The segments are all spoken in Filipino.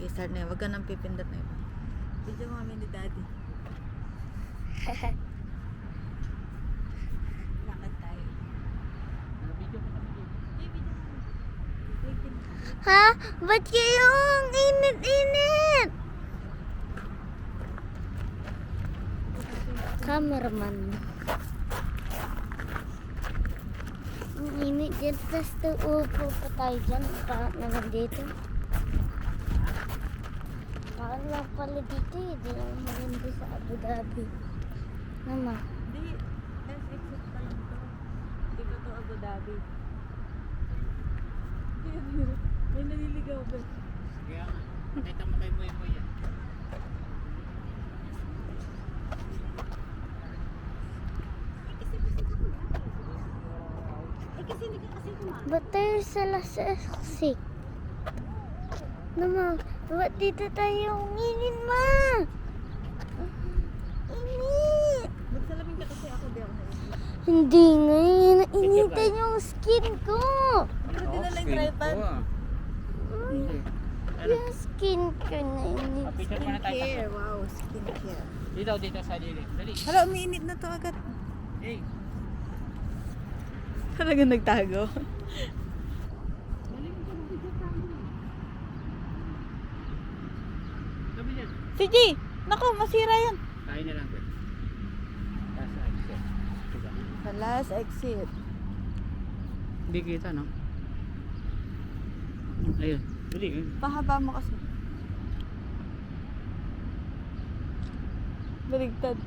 Mag-start na yun. Huwag ka nang pipindot na iba. Video mo kami ni Daddy. Lakad tayo. Video ka kami dito. Ha? Ba't kayong init-init? Cameraman. Ang init dyan. Tapos uupo pa tayo dyan. Bakit naman dito? Bakit lang pala dito eh. Di lang maganda sa Abu Dhabi. Mama. Hindi. Last exit pa lang to. Hindi pa to Abu Dhabi. May naliligaw ba? Sige nga. Nakita mo kay Moy Moy yan. Kasi hindi ka kasi kumain. Ba't tayo sa Las Exit? Mama, ba't dito tayo nginin, ma? Init! Magsalamin ka kasi ako di ako na. Hindi nga, initan yung skin ko. Pero dinala yung tripod. Hindi. Yung skin ko na init. Picture muna tayo. Skincare. Wow, skincare. Dito sa dili. Dali. Hala, umiinit na to agad. Hey. Talaga nagtago. Sabi niyan. Sige! Naku, masira yan. Kain na lang ko. Tapos exit. Diba? Sa last exit. Hindi kita, no? Ayun. Dali. Pahaba mo kasi. Baligtad.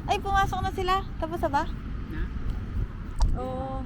Ay, pumasok na sila. Tapos na ba? Na? Oo.